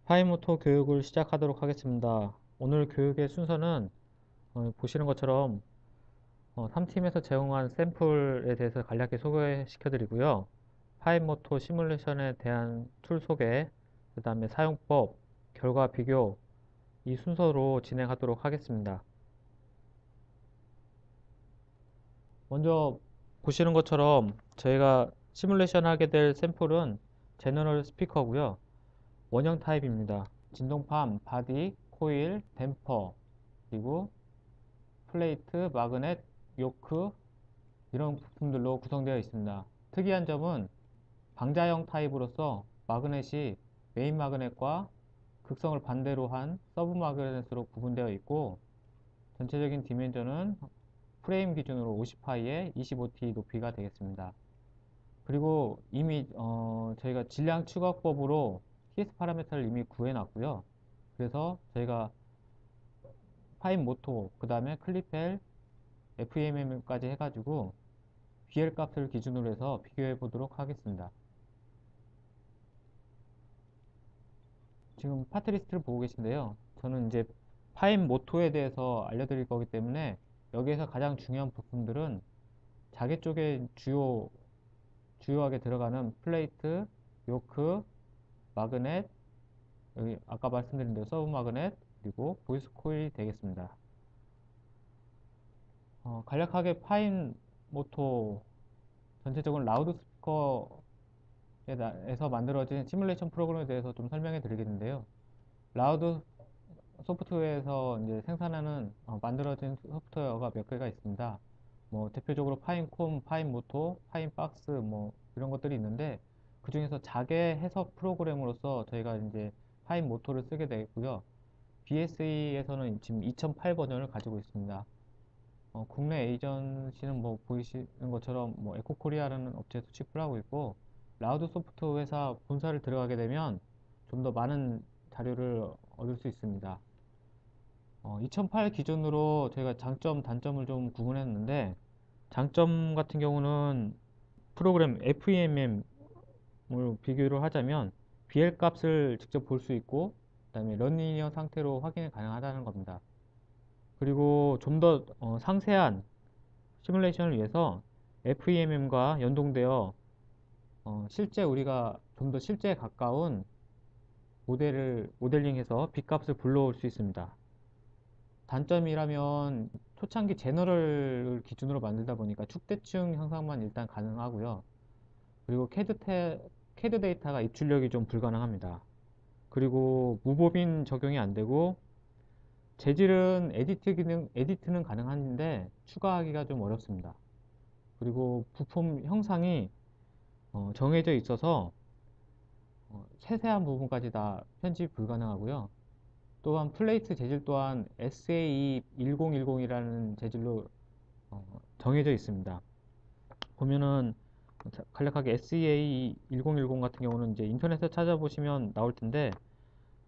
파이모토 교육을 시작하도록 하겠습니다. 오늘 교육의 순서는 보시는 것처럼 3팀에서 제공한 샘플에 대해서 간략히 소개시켜 드리고요. 파이모토 시뮬레이션에 대한 툴 소개, 그 다음에 사용법, 결과 비교, 이 순서로 진행하도록 하겠습니다. 먼저 보시는 것처럼 저희가 시뮬레이션 하게 될 샘플은 제너럴 스피커고요. 원형 타입입니다. 진동판, 바디, 코일, 댐퍼, 그리고 플레이트, 마그넷, 요크 이런 부품들로 구성되어 있습니다. 특이한 점은 방자형 타입으로서 마그넷이 메인 마그넷과 극성을 반대로 한 서브 마그넷으로 구분되어 있고, 전체적인 디멘전은 프레임 기준으로 50파이의 25T 높이가 되겠습니다. 그리고 이미 저희가 질량 추가법으로 TS 파라미터를 이미 구해놨고요. 그래서 저희가 파인 모토, 그 다음에 클리펠, FEMM까지 해가지고 BL 값을 기준으로 해서 비교해 보도록 하겠습니다. 지금 파트리스트를 보고 계신데요. 저는 이제 파인 모토에 대해서 알려드릴 거기 때문에 여기에서 가장 중요한 부품들은 자개 쪽에 주요하게 들어가는 플레이트, 요크, 마그넷, 여기 아까 말씀드린 대로 서브 마그넷, 그리고 보이스 코일이 되겠습니다. 간략하게 파인 모토 전체적으로 라우드 스피커에서 만들어진 시뮬레이션 프로그램에 대해서 좀 설명해 드리겠는데요. 라우드 소프트웨어에서 이제 생산하는 만들어진 소프트웨어가 몇 개가 있습니다. 뭐 대표적으로 파인콤, 파인모토, 파인박스 뭐 이런 것들이 있는데, 그 중에서 자개 해석 프로그램으로서 저희가 이제 파인모토를 쓰게 되고요. BSE에서는 지금 2008 버전을 가지고 있습니다. 국내 에이전시는 뭐 보이시는 것처럼 뭐 에코코리아라는 업체에서 취급을 하고 있고, 라우드 소프트 회사 본사를 들어가게 되면 좀 더 많은 자료를 얻을 수 있습니다. 2008 기준으로 저희가 장점, 단점을 좀 구분했는데, 장점 같은 경우는 프로그램 FEMM을 비교를 하자면 BL 값을 직접 볼 수 있고, 그 다음에 런리니어 상태로 확인이 가능하다는 겁니다. 그리고 좀 더 상세한 시뮬레이션을 위해서 FEMM과 연동되어 실제 우리가 좀 더 실제에 가까운 모델링해서 B값을 불러올 수 있습니다. 단점이라면 초창기 제너럴을 기준으로 만들다 보니까 축대층 형상만 일단 가능하고요. 그리고 캐드 데이터가 입출력이 좀 불가능합니다. 그리고 무법인 적용이 안 되고, 재질은 에디트는 가능한데 추가하기가 좀 어렵습니다. 그리고 부품 형상이 정해져 있어서 세세한 부분까지 다 편집 불가능하고요. 또한 플레이트 재질 또한 SA1010이라는 재질로 정해져 있습니다. 보면은 간략하게 SEA1010 같은 경우는 이제 인터넷에 찾아보시면 나올 텐데,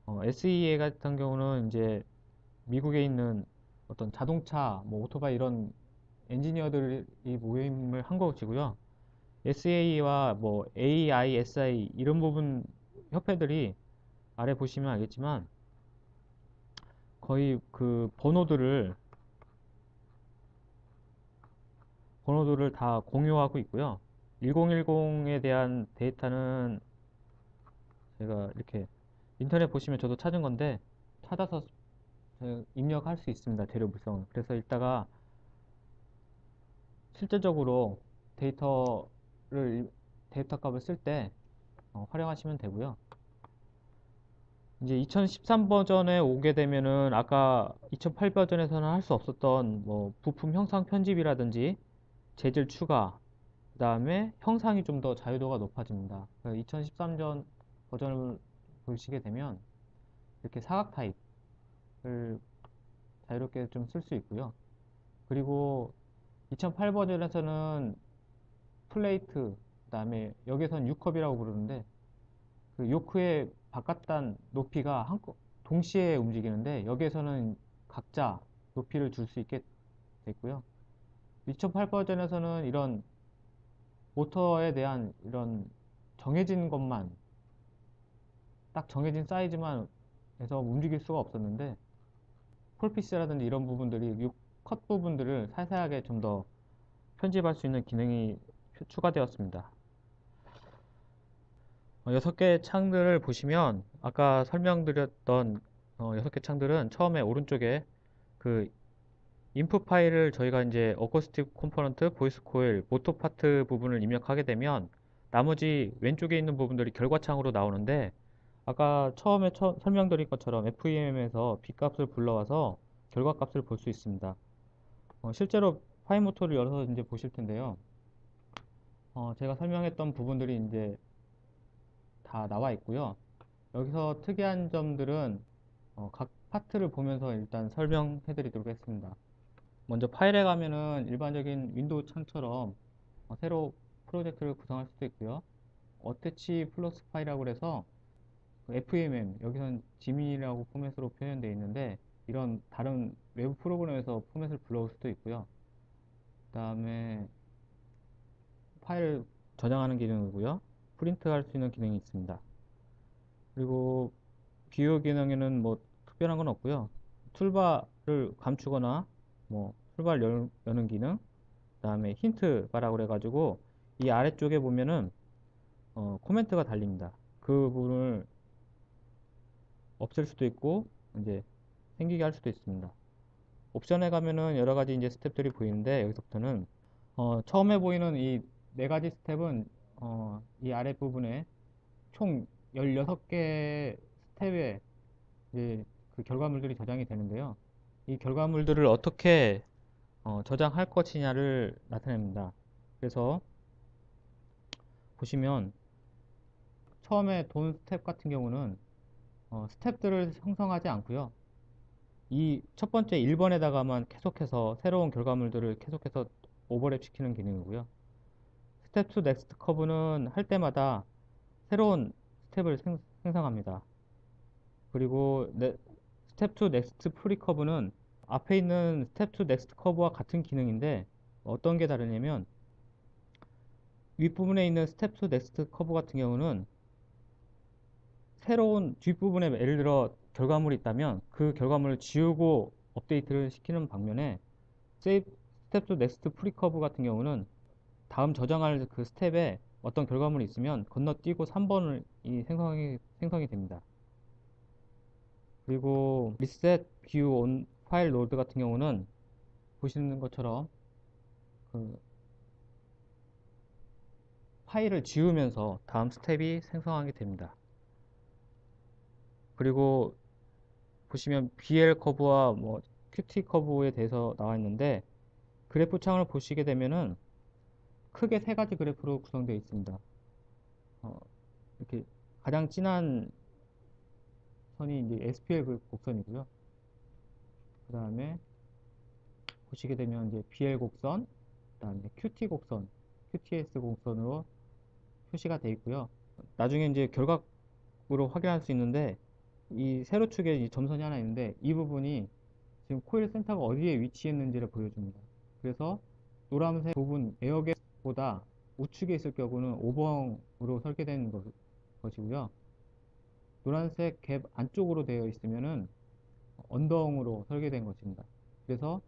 SEA 같은 경우는 이제 미국에 있는 어떤 자동차, 뭐 오토바이 이런 엔지니어들이 모임을 한 것이고요. SA와 뭐 AISI 이런 부분 협회들이 아래 보시면 알겠지만 거의 그 번호들을 다 공유하고 있고요. 1010에 대한 데이터는 제가 이렇게 인터넷 보시면 저도 찾은 건데, 찾아서 입력할 수 있습니다. 재료 물성을. 그래서 이따가 실제적으로 데이터를 데이터 값을 쓸 때 활용하시면 되고요. 이제 2013 버전에 오게 되면은 아까 2008 버전에서는 할 수 없었던 뭐 부품 형상 편집이라든지 재질 추가, 그 다음에 형상이 좀 더 자유도가 높아집니다. 2013전 버전을 보시게 되면 이렇게 사각 타입을 자유롭게 좀 쓸 수 있고요. 그리고 2008 버전에서는 플레이트, 그 다음에 여기서는 U컵이라고 부르는데, 그 요크의 바깥단 높이가 동시에 움직이는데, 여기에서는 각자 높이를 줄 수 있게 됐고요. 2008 버전에서는 이런 모터에 대한 이런 정해진 것만 딱 정해진 사이즈만 해서 움직일 수가 없었는데 폴피스라든지 이런 부분들이 이 컷 부분들을 세세하게 좀 더 편집할 수 있는 기능이 추가되었습니다. 6개의 창들을 보시면 아까 설명드렸던 6개 창들은 처음에 오른쪽에 그 인풋 파일을 저희가 이제 어쿠스틱 컴포넌트, 보이스 코일, 모터 파트 부분을 입력하게 되면 나머지 왼쪽에 있는 부분들이 결과창으로 나오는데 아까 처음에 설명드린 것처럼 FEM에서 B값을 불러와서 결과값을 볼 수 있습니다. 실제로 파일 모터를 열어서 이제 보실 텐데요. 제가 설명했던 부분들이 이제 다 나와 있고요. 여기서 특이한 점들은 각 파트를 보면서 일단 설명해 드리도록 하겠습니다. 먼저 파일에 가면은 일반적인 윈도우 창처럼 새로 프로젝트를 구성할 수도 있고요. 어태치 플러스 파일이라고 해서 FMM, 여기서는 지민이라고 포맷으로 표현되어 있는데 이런 다른 외부 프로그램에서 포맷을 불러올 수도 있고요. 그 다음에 파일을 저장하는 기능이고요. 프린트 할 수 있는 기능이 있습니다. 그리고 비교 기능에는 뭐 특별한 건 없고요. 툴바를 감추거나 뭐 툴바를 여는 기능, 그 다음에 힌트 바라고 그래가지고 이 아래쪽에 보면은 코멘트가 달립니다. 그 부분을 없앨 수도 있고 이제 생기게 할 수도 있습니다. 옵션에 가면은 여러 가지 이제 스텝들이 보이는데 여기서부터는 처음에 보이는 이 네 가지 스텝은 이 아랫부분에 총 16개 스텝에 이제 그 결과물들이 저장이 되는데요. 이 결과물들을 어떻게 저장할 것이냐를 나타냅니다. 그래서 보시면 처음에 돈 스텝 같은 경우는 스텝들을 형성하지 않고요. 이 첫 번째 1번에다가만 계속해서 새로운 결과물들을 계속해서 오버랩 시키는 기능이고요. 스텝 2 넥스트 커브는 할 때마다 새로운 스텝을 생성합니다. 그리고 스텝 2 넥스트 프리 커브는 앞에 있는 스텝 2 넥스트 커브와 같은 기능인데 어떤 게 다르냐면 윗부분에 있는 스텝 2 넥스트 커브 같은 경우는 새로운 뒷부분에 예를 들어 결과물이 있다면 그 결과물을 지우고 업데이트를 시키는 방면에 세이브 스텝 2 넥스트 프리 커브 같은 경우는 다음 저장할 그 스텝에 어떤 결과물이 있으면 건너뛰고 3번을 생성이 됩니다. 그리고 리셋 뷰 온 파일 로드 같은 경우는 보시는 것처럼 그 파일을 지우면서 다음 스텝이 생성하게 됩니다. 그리고 보시면 BL 커브와 뭐 QT 커브에 대해서 나와 있는데 그래프 창을 보시게 되면은 크게 세 가지 그래프로 구성되어 있습니다. 이렇게 가장 진한 선이 이제 SPL 곡선이고요. 그 다음에 보시게 되면 이제 BL 곡선, 그 다음에 QT 곡선, QTS 곡선으로 표시가 되어 있고요. 나중에 이제 결과로 확인할 수 있는데 이 세로축에 이 점선이 하나 있는데 이 부분이 지금 코일 센터가 어디에 위치했는지를 보여줍니다. 그래서 노란색 부분 에어갭보다 우측에 있을 경우는 오버항으로 설계된 것이고요. 노란색 갭 안쪽으로 되어 있으면은 언더항으로 설계된 것입니다. 그래서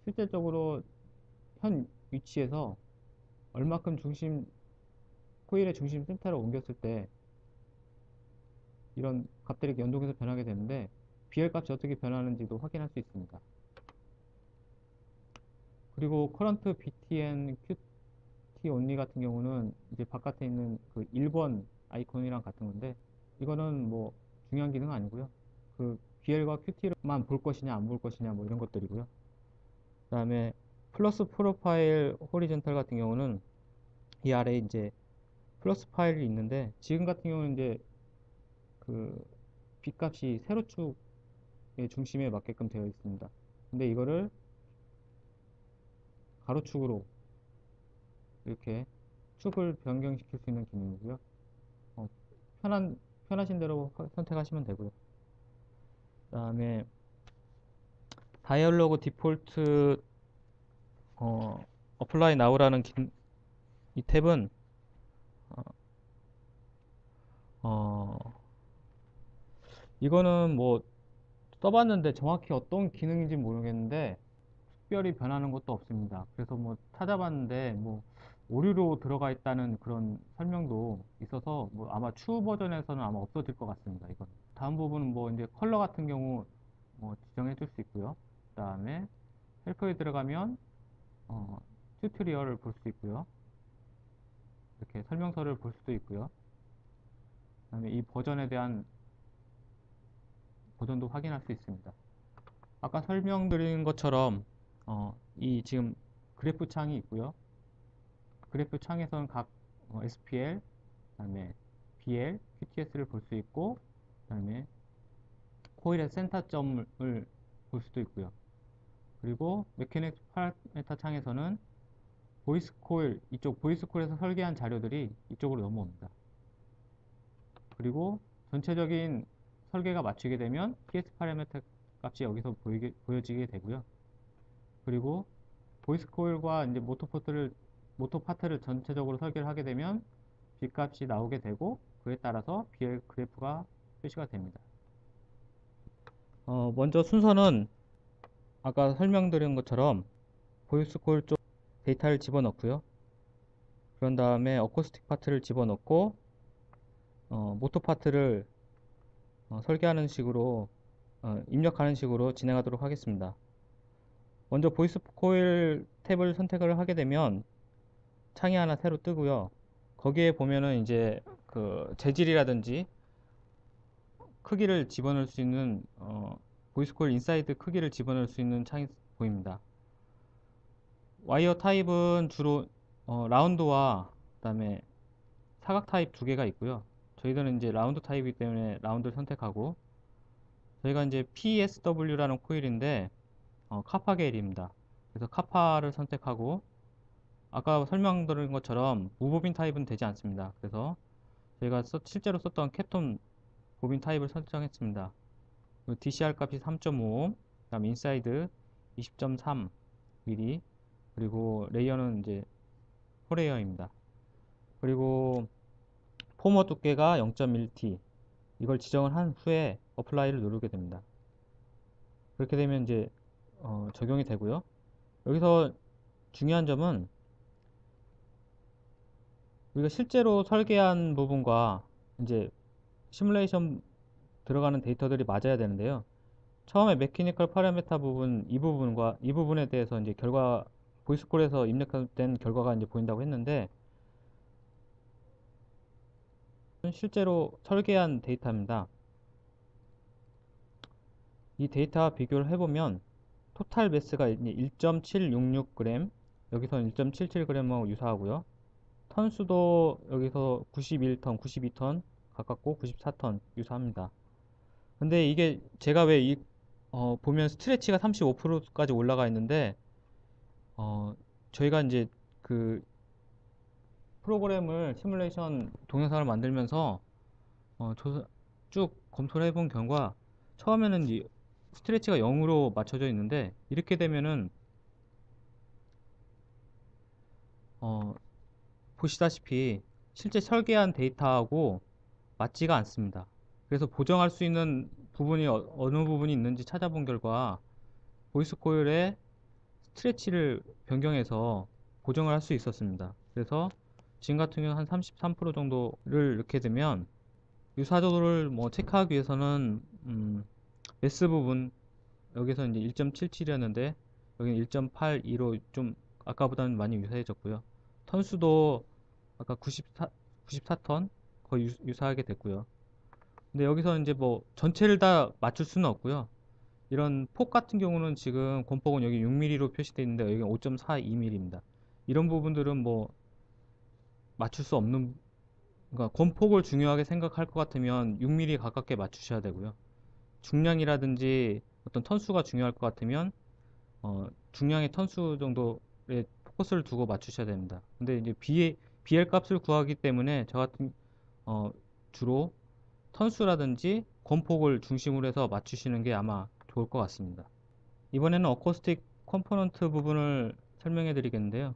실질적으로 현 위치에서 얼마큼 코일의 중심 센터를 옮겼을 때 이런 값들이 연동해서 변하게 되는데 BL 값이 어떻게 변하는지도 확인할 수 있습니다. 그리고 current btn qt only 같은 경우는 이제 바깥에 있는 그 1번 아이콘이랑 같은 건데 이거는 뭐 중요한 기능은 아니고요. 그 BL과 QT만 볼 것이냐 안 볼 것이냐 뭐 이런 것들이고요. 그 다음에 플러스 프로파일 호리젠탈 같은 경우는 이 아래에 이제 플러스 파일이 있는데 지금 같은 경우는 이제 그 B값이 세로축의 중심에 맞게끔 되어 있습니다. 근데 이거를 가로축으로 이렇게 축을 변경시킬 수 있는 기능이고요. 어, 편하신 대로 선택하시면 되고요. 그 다음에 다이얼로그 디폴트 어플라이 나우라는 이 탭은 어, 이거는 뭐 써봤는데 정확히 어떤 기능인지 모르겠는데 특별히 변하는 것도 없습니다. 그래서 뭐 찾아봤는데 뭐 오류로 들어가 있다는 그런 설명도 있어서 뭐 아마 추후 버전에서는 아마 없어질 것 같습니다. 이건. 다음 부분은 뭐 이제 컬러 같은 경우 뭐 지정해 줄 수 있고요. 그 다음에 헬퍼에 들어가면 어, 튜토리얼을 볼 수 있고요. 이렇게 설명서를 볼 수도 있고요. 그 다음에 이 버전에 대한 버전도 확인할 수 있습니다. 아까 설명드린 것처럼 이 지금 그래프 창이 있고요. 그래프 창에서는 각 SPL, 그다음에 BL, QTS를 볼 수 있고, 그다음에 코일의 센터점을 볼 수도 있고요. 그리고 메케닉 파라메터 창에서는 보이스 코일, 이쪽 보이스 코일에서 설계한 자료들이 이쪽으로 넘어옵니다. 그리고 전체적인 설계가 맞추게 되면 PS 파라메터 값이 여기서 보여지게 되고요. 그리고 보이스 코일과 이제 모터 파트를 전체적으로 설계를 하게 되면 B 값이 나오게 되고 그에 따라서 BL 그래프가 표시가 됩니다. 먼저 순서는 아까 설명드린 것처럼 보이스 코일 쪽 데이터를 집어넣고요. 그런 다음에 어쿠스틱 파트를 집어넣고 모터 파트를 설계하는 식으로 입력하는 식으로 진행하도록 하겠습니다. 먼저 보이스 코일 탭을 선택을 하게 되면 창이 하나 새로 뜨고요. 거기에 보면은 이제 그 재질이라든지 크기를 집어넣을 수 있는 보이스 코일 인사이드 크기를 집어넣을 수 있는 창이 보입니다. 와이어 타입은 주로 라운드와 그다음에 사각 타입 두 개가 있고요. 저희들은 이제 라운드 타입이기 때문에 라운드를 선택하고 저희가 이제 PSW라는 코일인데 카파 계열입니다. 그래서 카파를 선택하고 아까 설명드린 것처럼 무보빈 타입은 되지 않습니다. 그래서 저희가 실제로 썼던 캡톤 보빈 타입을 설정했습니다. DCR 값이 3.5, 그다음 인사이드 20.3mm, 그리고 레이어는 이제 4레이어입니다. 그리고 포머 두께가 0.1T, 이걸 지정을 한 후에 어플라이를 누르게 됩니다. 그렇게 되면 이제 적용이 되고요. 여기서 중요한 점은 우리가 실제로 설계한 부분과 이제 시뮬레이션 들어가는 데이터들이 맞아야 되는데요. 처음에 메케니컬 파라메타 부분 이 부분에 대해서 이제 결과 보이스콜에서 입력된 결과가 이제 보인다고 했는데 실제로 설계한 데이터입니다. 이 데이터와 비교를 해보면 토탈 매스가 1.766g, 여기서는 1.77g하고 유사하고요. 턴수도 여기서 91턴, 92턴 가깝고 94턴 유사합니다. 근데 이게 제가 왜 보면 스트레치가 35%까지 올라가 있는데 저희가 이제 그 프로그램을 시뮬레이션 동영상을 만들면서 쭉 검토를 해본 결과 처음에는 이 스트레치가 0으로 맞춰져 있는데 이렇게 되면은 보시다시피 실제 설계한 데이터하고 맞지가 않습니다. 그래서 보정할 수 있는 부분이 어느 부분이 있는지 찾아본 결과 보이스 코일의 스트레치를 변경해서 보정을 할 수 있었습니다. 그래서 지금 같은 경우는 한 33% 정도를 넣게 되면 유사도를 뭐 체크하기 위해서는 매스 부분 여기서 이제 1.77이었는데 여기는 1.82로 좀 아까보다는 많이 유사해졌고요. 턴수도 아까 94턴 거의 유사하게 됐고요. 근데 여기서 이제 뭐 전체를 다 맞출 수는 없고요. 이런 폭 같은 경우는 지금 권폭은 여기 6mm로 표시되어 있는데 여기 5.42mm입니다. 이런 부분들은 뭐 맞출 수 없는, 그러니까 권폭을 중요하게 생각할 것 같으면 6mm 가깝게 맞추셔야 되고요. 중량이라든지 어떤 턴수가 중요할 것 같으면 중량의 턴수 정도에 포커스를 두고 맞추셔야 됩니다. 근데 이제 BL 값을 구하기 때문에 저 같은 주로 턴수라든지 권폭을 중심으로 해서 맞추시는 게 아마 좋을 것 같습니다. 이번에는 어쿠스틱 컴포넌트 부분을 설명해 드리겠는데요.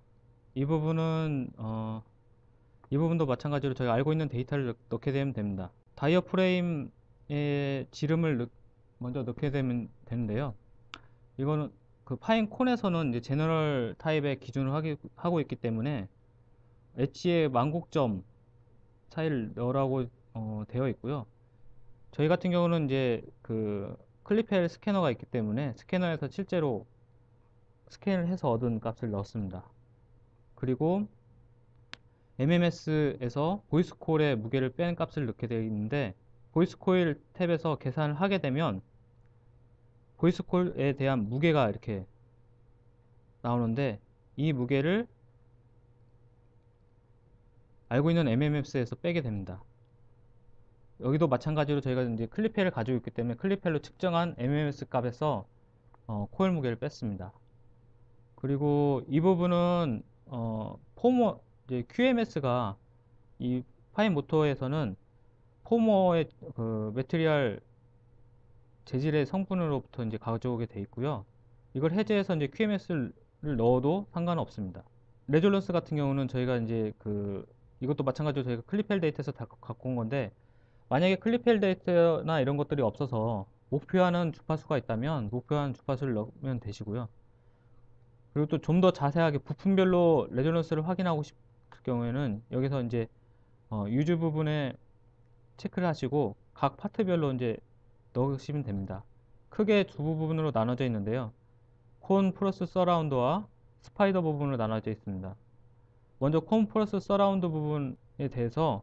이 부분은 이 부분도 마찬가지로 저희가 알고 있는 데이터를 넣게 되면 됩니다. 다이어 프레임 지름을 먼저 넣게 되면 되는데요. 이거는 그 파인콘에서는 이제 제너럴 타입의 기준을 하고 있기 때문에 엣지의 만곡점 차이를 넣으라고 되어 있고요. 저희 같은 경우는 이제 그 클리펠 스캐너가 있기 때문에 스캐너에서 실제로 스캔을 해서 얻은 값을 넣었습니다. 그리고 MMS에서 보이스콜의 무게를 뺀 값을 넣게 되어 있는데, 보이스콜 탭에서 계산을 하게 되면 보이스콜에 대한 무게가 이렇게 나오는데, 이 무게를 알고 있는 MMS에서 빼게 됩니다. 여기도 마찬가지로 저희가 이제 클리펠을 가지고 있기 때문에 클리펠로 측정한 MMS 값에서 코일 무게를 뺐습니다. 그리고 이 부분은 포머 이제 QMS가 이 파인 모터에서는 포머의 그 매트리얼 재질의 성분으로부터 이제 가져오게 돼 있고요. 이걸 해제해서 이제 QMS를 넣어도 상관은 없습니다. 레졸런스 같은 경우는 저희가 이제 이것도 마찬가지로 저희가 클리펠 데이터에서 다 갖고 온 건데, 만약에 클리펠 데이터나 이런 것들이 없어서 목표하는 주파수가 있다면 목표하는 주파수를 넣으면 되시고요. 그리고 또 좀 더 자세하게 부품별로 레졸런스를 확인하고 싶을 경우에는 여기서 이제 유즈 부분에 체크를 하시고 각 파트별로 이제 넣으시면 됩니다. 크게 두 부분으로 나눠져 있는데요. 콘 플러스 서라운드와 스파이더 부분으로 나눠져 있습니다. 먼저 콘 플러스 서라운드 부분에 대해서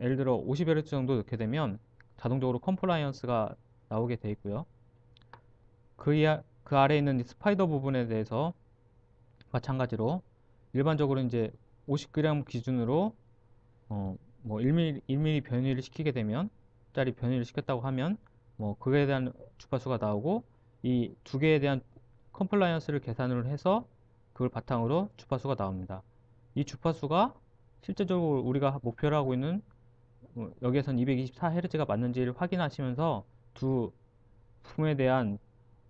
예를 들어 50Hz 정도 넣게 되면 자동적으로 컴플라이언스가 나오게 되어 있고요. 그 아래에 있는 스파이더 부분에 대해서 마찬가지로 일반적으로 이제 50g 기준으로 뭐 1mm 변이를 시키게 되면, 짜리 변이를 시켰다고 하면 뭐 그거에 대한 주파수가 나오고, 이 두 개에 대한 컴플라이언스를 계산을 해서 그걸 바탕으로 주파수가 나옵니다. 이 주파수가 실제적으로 우리가 목표로 하고 있는 여기에선 224Hz가 맞는지를 확인하시면서 두 부품에 대한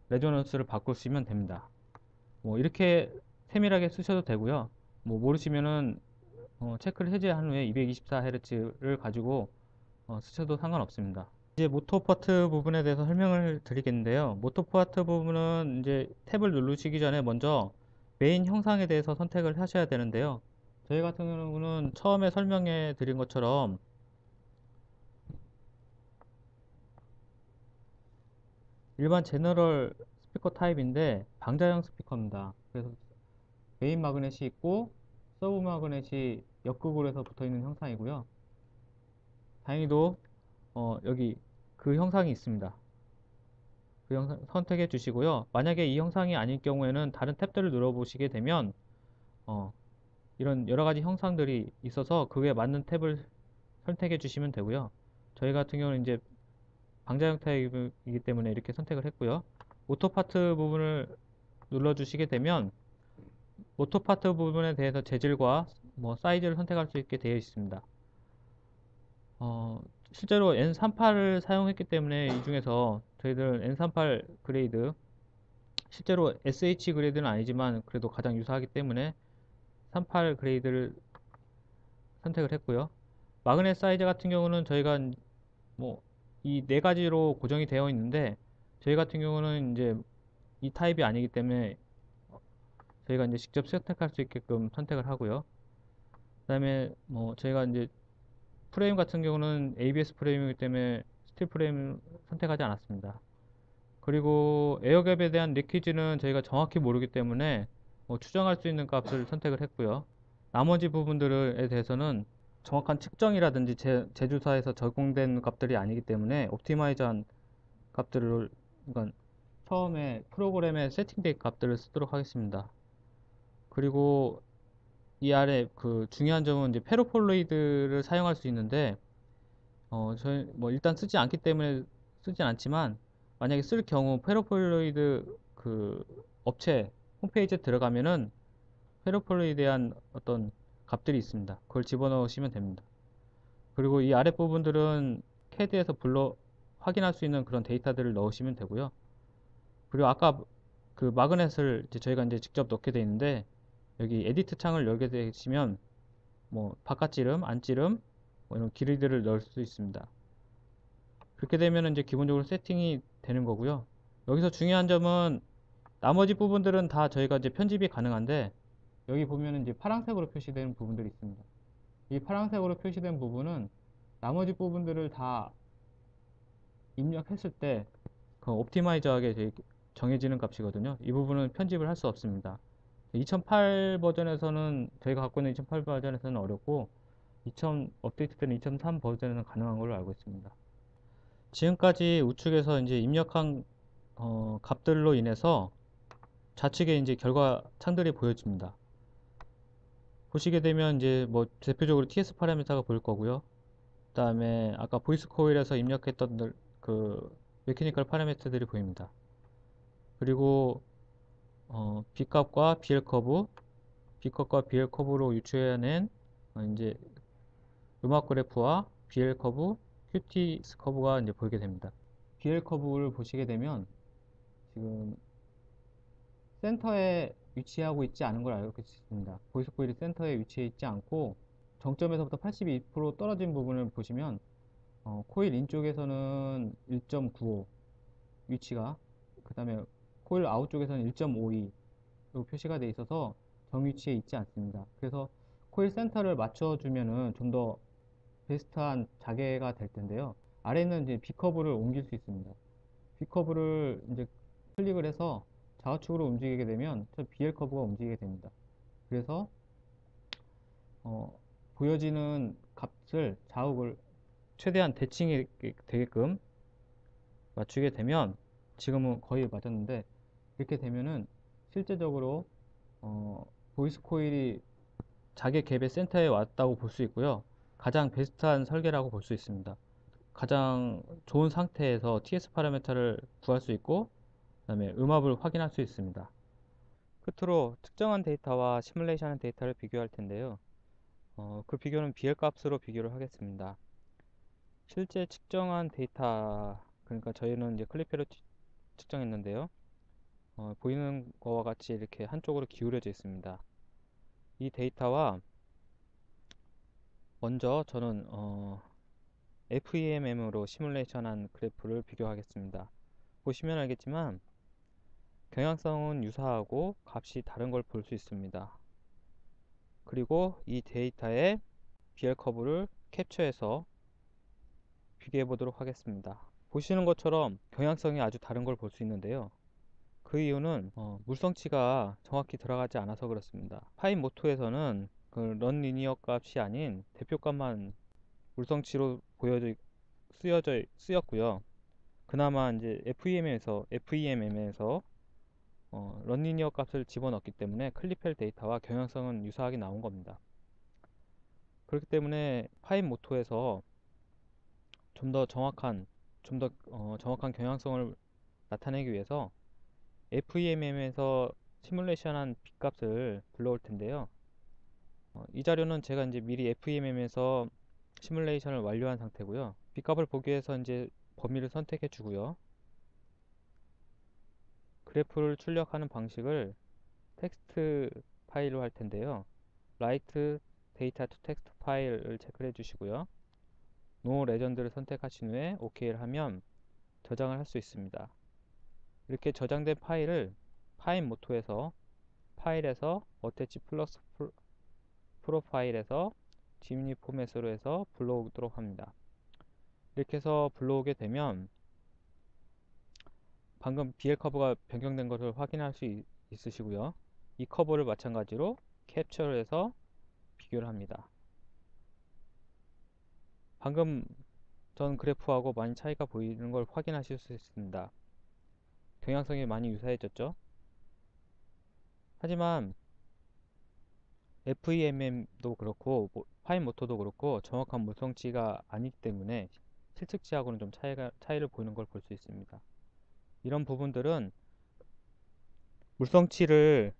레조넌스를 바꾸시면 됩니다. 뭐 이렇게 세밀하게 쓰셔도 되고요. 뭐 모르시면은 체크를 해제한 후에 224Hz를 가지고 쓰셔도 상관없습니다. 이제 모터 파트 부분에 대해서 설명을 드리겠는데요. 모터 파트 부분은 이제 탭을 누르시기 전에 먼저 메인 형상에 대해서 선택을 하셔야 되는데요. 저희 같은 경우는 처음에 설명해 드린 것처럼 일반 제너럴 스피커 타입인데 방자형 스피커입니다. 그래서 메인 마그넷이 있고 서브 마그넷이 옆극으로 해서 붙어 있는 형상이고요. 다행히도 여기 그 형상이 있습니다. 그 형상 선택해 주시고요. 만약에 이 형상이 아닐 경우에는 다른 탭들을 눌러 보시게 되면 어, 이런 여러 가지 형상들이 있어서 그에 맞는 탭을 선택해 주시면 되고요. 저희 같은 경우는 이제 방자형 타입이기 때문에 이렇게 선택을 했고요. 오토 파트 부분을 눌러 주시게 되면 오토 파트 부분에 대해서 재질과 뭐 사이즈를 선택할 수 있게 되어 있습니다. 실제로 N38을 사용했기 때문에 이 중에서 저희들은 N38 그레이드, 실제로 SH 그레이드는 아니지만 그래도 가장 유사하기 때문에 38 그레이드를 선택을 했고요. 마그넷 사이즈 같은 경우는 저희가 뭐 이 네 가지로 고정이 되어 있는데, 저희 같은 경우는 이제 이 타입이 아니기 때문에 저희가 이제 직접 선택할 수 있게끔 선택을 하고요. 그다음에 뭐 저희가 이제 프레임 같은 경우는 ABS 프레임이기 때문에 스틸 프레임 선택하지 않았습니다. 그리고 에어갭에 대한 리키지는 저희가 정확히 모르기 때문에 추정할 수 있는 값을 선택을 했고요. 나머지 부분들에 대해서는 정확한 측정이라든지 제조사에서 적용된 값들이 아니기 때문에 옵티마이즈한 값들을, 그러니까 처음에 프로그램에 세팅된 값들을 쓰도록 하겠습니다. 그리고 이 아래 그 중요한 점은 이제 페로폴로이드를 사용할 수 있는데, 저희 뭐 일단 쓰지 않기 때문에 쓰진 않지만, 만약에 쓸 경우 페로폴로이드 그 업체 홈페이지에 들어가면은 페로폴로이드에 대한 어떤 값들이 있습니다. 그걸 집어넣으시면 됩니다. 그리고 이 아랫부분들은 CAD에서 불러 확인할 수 있는 그런 데이터들을 넣으시면 되고요. 그리고 아까 그 마그넷을 저희가 이제 직접 넣게 되어 있는데, 여기 에디트 창을 열게 되시면 뭐 바깥지름, 안지름 뭐 이런 길이들을 넣을 수 있습니다. 그렇게 되면 이제 기본적으로 세팅이 되는 거고요. 여기서 중요한 점은 나머지 부분들은 다 저희가 이제 편집이 가능한데, 여기 보면은 이제 파란색으로 표시되는 부분들이 있습니다. 이 파란색으로 표시된 부분은 나머지 부분들을 다 입력했을 때 그 옵티마이저하게 정해지는 값이거든요. 이 부분은 편집을 할 수 없습니다. 2008 버전에서는, 저희가 갖고 있는 2008 버전에서는 어렵고, 2000 업데이트 때는 2003 버전에는 가능한 걸로 알고 있습니다. 지금까지 우측에서 이제 입력한 값들로 인해서 좌측에 이제 결과 창들이 보여집니다. 보시게 되면 이제 뭐 대표적으로 TS 파라미터가 보일 거고요. 그 다음에 아까 보이스 코일에서 입력했던 그 메케니컬 파라미터들이 보입니다. 그리고 B 값과 BL 커브, B 값과 BL 커브로 유추해낸 이제 음악 그래프와 BL 커브, QT 커브가 이제 보이게 됩니다. BL 커브를 보시게 되면 지금 센터에 위치하고 있지 않은 걸 알고 있습니다. 보이스 코일이 센터에 위치해 있지 않고 정점에서부터 82% 떨어진 부분을 보시면 코일 인 쪽에서는 1.95 위치가, 그 다음에 코일 아웃 쪽에서는 1.52 표시가 되어 있어서 정위치에 있지 않습니다. 그래서 코일 센터를 맞춰주면은 좀 더 베스트한 자개가 될 텐데요. 아래는 이제 B커브를 옮길 수 있습니다. B커브를 이제 클릭을 해서 좌우측으로 움직이게 되면 저 BL 커브가 움직이게 됩니다. 그래서 보여지는 값을 좌우를 최대한 대칭이 되게끔 맞추게 되면, 지금은 거의 맞았는데, 이렇게 되면은 실제적으로 보이스 코일이 자개 갭의 센터에 왔다고 볼 수 있고요. 가장 베스트한 설계라고 볼 수 있습니다. 가장 좋은 상태에서 TS 파라미터를 구할 수 있고, 그 다음에 음압을 확인할 수 있습니다. 끝으로 특정한 데이터와 시뮬레이션 데이터를 비교할 텐데요. 그 비교는 BL 값으로 비교를 하겠습니다. 실제 측정한 데이터, 그러니까 저희는 이제 클리페로 측정했는데요. 보이는 거와 같이 이렇게 한쪽으로 기울여져 있습니다. 이 데이터와 먼저 저는 FEMM으로 시뮬레이션한 그래프를 비교하겠습니다. 보시면 알겠지만 경향성은 유사하고 값이 다른 걸 볼 수 있습니다. 그리고 이 데이터의 BL 커브를 캡처해서 비교해 보도록 하겠습니다. 보시는 것처럼 경향성이 아주 다른 걸 볼 수 있는데요. 그 이유는 물성치가 정확히 들어가지 않아서 그렇습니다. 파인 모토에서는 그 런 리니어 값이 아닌 대표값만 물성치로 쓰였고요. 그나마 이제 FEMM에서 런 리니어 값을 집어넣기 때문에 클리펠 데이터와 경향성은 유사하게 나온 겁니다. 그렇기 때문에 파인 모토에서 좀 더 정확한 경향성을 나타내기 위해서 FEMM에서 시뮬레이션한 B값을 불러올 텐데요. 이 자료는 제가 이제 미리 FEMM에서 시뮬레이션을 완료한 상태고요. B값을 보기 위해서 이제 범위를 선택해 주고요. 그래프를 출력하는 방식을 텍스트 파일로 할 텐데요. Write Data to Text 파일을 체크해 주시고요. No Legend를 선택하신 후에 OK를 하면 저장을 할 수 있습니다. 이렇게 저장된 파일을 파인 모토에서 파일에서 어태치 플러스 프로파일에서 지미니 포맷으로 해서 불러오도록 합니다. 이렇게 해서 불러오게 되면 방금 BL 커브가 변경된 것을 확인할 수 있으시고요. 이 커브를 마찬가지로 캡처를 해서 비교를 합니다. 방금 전 그래프하고 많이 차이가 보이는 걸 확인하실 수 있습니다. 경향성이 많이 유사해졌죠. 하지만 FEMM도 그렇고 파인 모터도 그렇고 정확한 물성치가 아니기 때문에 실측치하고는 좀 차이를 보이는 걸 볼 수 있습니다. 이런 부분들은 물성치를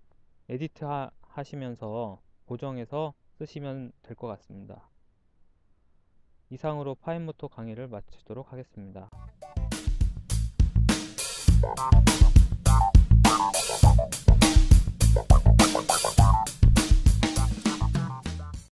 에디트 하시면서 보정해서 쓰시면 될 것 같습니다. 이상으로 파인 모터 강의를 마치도록 하겠습니다.